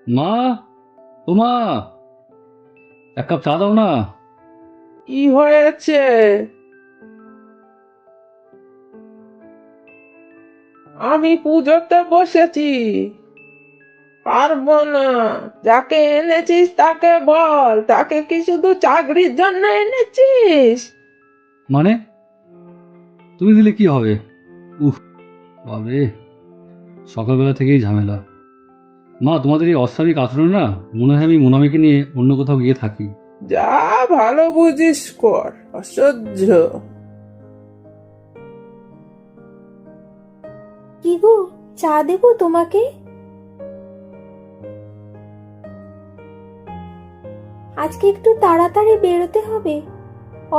মা, ও মা, এক কাপ চা দাও না। কি হয়েছে? আমি পুজোতে বসেছি, পারবো না। যাকে এনেছিস তাকে বল, তাকে কি শুধু চাকরির জন্য এনেছিস? মানে তুমি দিলে কি হবে? উফ, বাবরে, সকালবেলা থেকেই ঝামেলা। মা, তোমাদের এই অস্বাভাবিক আচরণ না, মনে হয় আমি মোনামিকে নিয়ে অন্য কোথাও গিয়ে থাকি। যা ভালো বুঝিস কর, অসহ্য। কি গো, চা দেবো তোমাকে? আজকে একটু তাড়াতাড়ি বেরোতে হবে,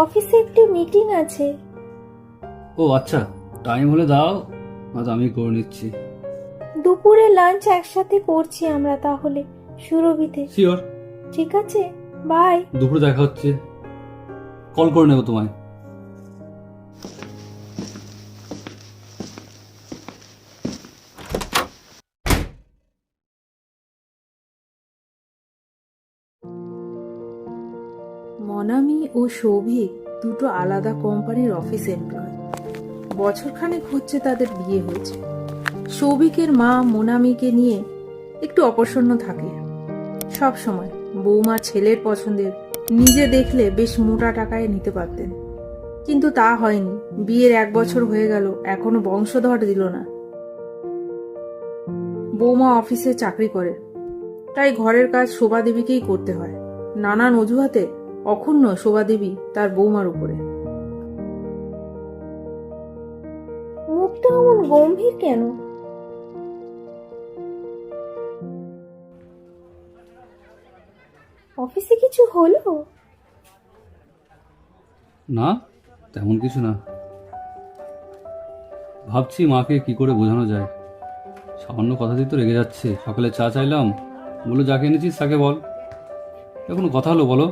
অফিসে একটু মিটিং আছে। ও আচ্ছা, টাইম হলে দাও, নয়তো আমি করে নিচ্ছি। দুপুরে লাঞ্চ একসাথে করছি আমরা তাহলে, সুরভিতে। শিওর, ঠিক আছে, বাই। দুপুরে দেখা হচ্ছে, কল করে নেবো তোমায়। মনামি ও সৌভিক দুটো আলাদা কোম্পানির অফিস এমপ্লয়। বছরখানেক হচ্ছে তাদের বিয়ে হয়েছে। সৌভিকের মা মোনামিকে নিয়ে একটু অপ্রসন্ন থাকে সব সময়। বৌমা ছেলের পছন্দের, নিজে দেখলে বেশ মোটা টাকায় নিতে পারতেন, কিন্তু তা হয়নি। বিয়ের 1 বছর হয়ে গেল, এখনো বংশধর দিল না। বৌমা অফিসে চাকরি করে, তাই ঘরের কাজ শোভা দেবীকেই করতে হয়। নানান অজুহাতে অক্ষুণ্ণ শোভা দেবী তার বৌমার উপরে। মুখটা এমন গম্ভীর কেন? অফিসে কিছু হলো? না, তেমন কিছু না। ভাবছি মাকে কি করে বোঝানো যায়। সামান্য কথাতেই তো রেগে যাচ্ছে। সকালে চা চাইলাম, বললো যাকে এনেছিস তাকে বল। কোনো কথা হলো বলো?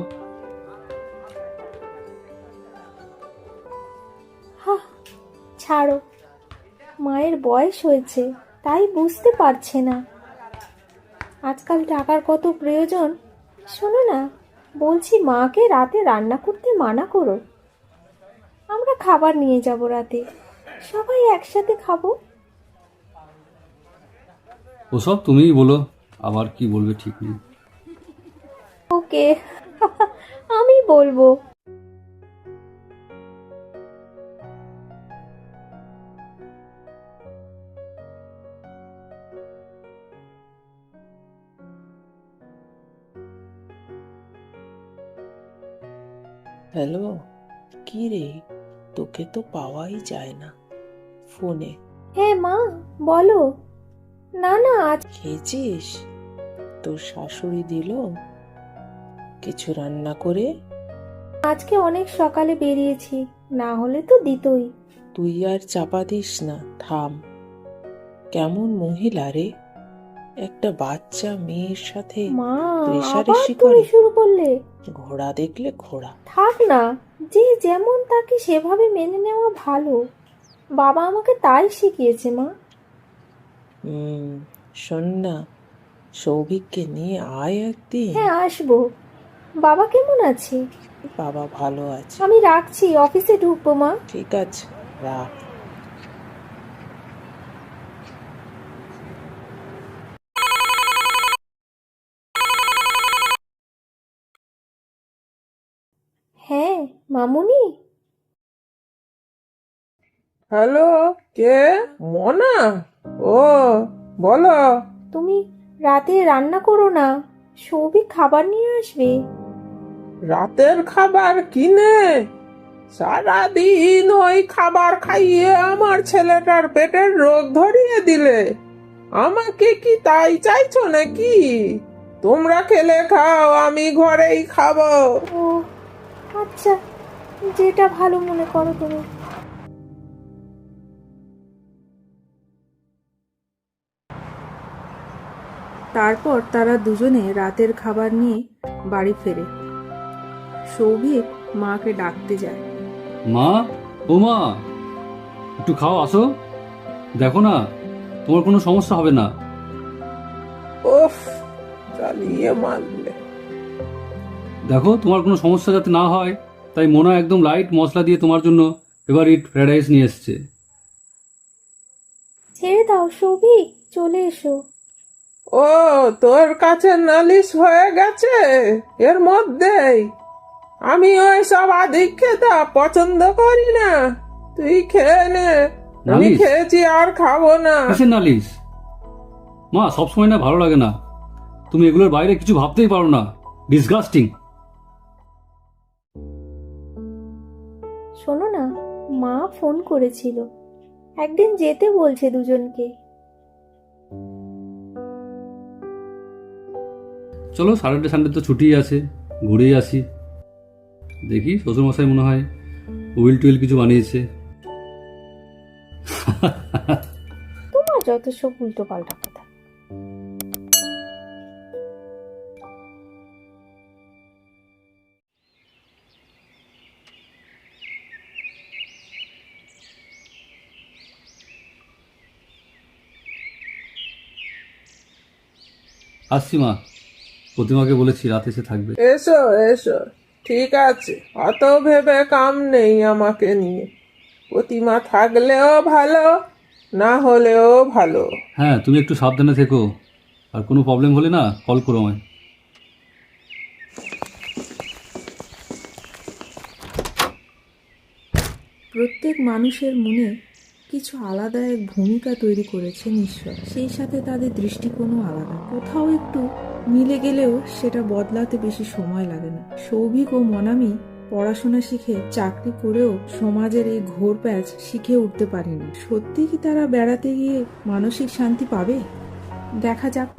ছাড়ো, মায়ের বয়স হয়েছে, তাই বুঝতে পারছে না আজকাল টাকার কত প্রয়োজন। শোনো না, বলছি মাকে রাতে রান্না করতে মানা করো। আমরা খাবার নিয়ে যাব রাতে, সবাই একসাথে খাবো। ওসব তুমিই বলো, আবার কি বলবে ঠিক নেই। ওকে, আমি বলবো। হ্যালো, কি রে? তোকে তো পাওয়াই যায় না ফোনে। হ্যাঁ মা, বলো। না না, আজ খেয়েছিস? তোর শাশুড়ি দিল কিছু রান্না করে? আজকে অনেক সকালে বেরিয়েছি, না হলে তো দিতই। তুই আর চাপা দিস না, থাম। কেমন মহিলা রে, একটা বাচ্চা মেয়ের সাথে মা, আবার রেষারেষি তুমি করে। শুরু করলে? ঘোড়া দেখলে ঘোড়া। থাক না, যে যেমন তাকে সেভাবে মেনে নেওয়া ভালো। বাবা আমাকে তাই শিখিয়েছে মা। শোন না, সৌভিককে নিয়ে আয় একদিন। হ্যাঁ, আসবো। বাবা কেমন আছে? বাবা ভালো আছে। আমি রাখছি, অফিসে ঢুকবো মা। ঠিক আছে, রাখ। হ্যাঁ মামুনি। হ্যালো, কে? মনা? ও, বলো। তুমি রাতে রান্না করো না, সৌভিক খাবার নিয়ে আসবে। রাতের খাবার কিনে? সারাদিন ওই খাবার খাইয়ে আমার ছেলেটার পেটের রোগ ধরিয়ে দিলে। আমাকে কি তাই চাইছো নাকি? তোমরা খেলে খাও, আমি ঘরেই খাবো। ও আচ্ছা, যেটা ভালো মনে করো তুমি। তারপর তারা দুজনে রাতের খাবার নিয়ে বাড়ি ফেরে। সৌভিক মাকে ডাকতে যায়। মা, ও মা, একটু খাও, আসো। দেখো না, তোমার কোনো সমস্যা হবে না। উফ, জ্বালিয়ে মারলে। দেখো তোমার কোনো সমস্যা যাতে না হয়, তাই মোনা একদম লাইট মশলা দিয়ে তোমার জন্য ফেভারিট ফ্রাইড রাইস নিয়ে এসছে। ছেড়ে দাও সৌভিক, চলে এসো। ও, তোর কাছে নালিশ হয়ে গেছে এর মধ্যেই? আমি ওই সব আধিক্যতা পছন্দ করি না, তুই খেয়ে নে। আমি নালিশ? খেয়েছি আর খাবো না। কিসের নালিশ? মা, সবসময় না ভালো লাগে না, তুমি এগুলোর বাইরে কিছু ভাবতেই পারো না। ডিসগাস্টিং। শোনো না, মা ফোন করেছিল, একদিন যেতে বলছে দুজনকে। চলো, স্যাটারডে সানডে তো ছুটিই আছে, ঘুরেই আসি। দেখি শ্বশুরমশাই মনে হয় উইল টুইল কিছু বানিয়েছে। তোমার যত সব উল্টো পাল্টা কথা। আসছি মা, প্রতিমাকে বলেছি রাতে এসে থাকবে। এসো এসো, ঠিক আছে, অত ভেবে কাম নেই আমাকে নিয়ে। প্রতিমা থাকলেও ভালো, না হলেও ভালো। হ্যাঁ, তুমি একটু সাবধানে থেকো, আর কোনো প্রবলেম হলে না কল করো আমায়। প্রত্যেক মানুষের মনে কিছু আলাদা এক ভূমিকা তৈরি করেছেন ঈশ্বর, সেই সাথে তাদের দৃষ্টিকোণও আলাদা। কোথাও একটু মিলে গেলেও সেটা বদলাতে বেশি সময় লাগে না। সৌভিক ও মনামি পড়াশোনা শিখে চাকরি করেও সমাজের এই ঘোর প্যাচ শিখে উঠতে পারেনি। সত্যি কি তারা বেড়াতে গিয়ে মানসিক শান্তি পাবে? দেখা যাক।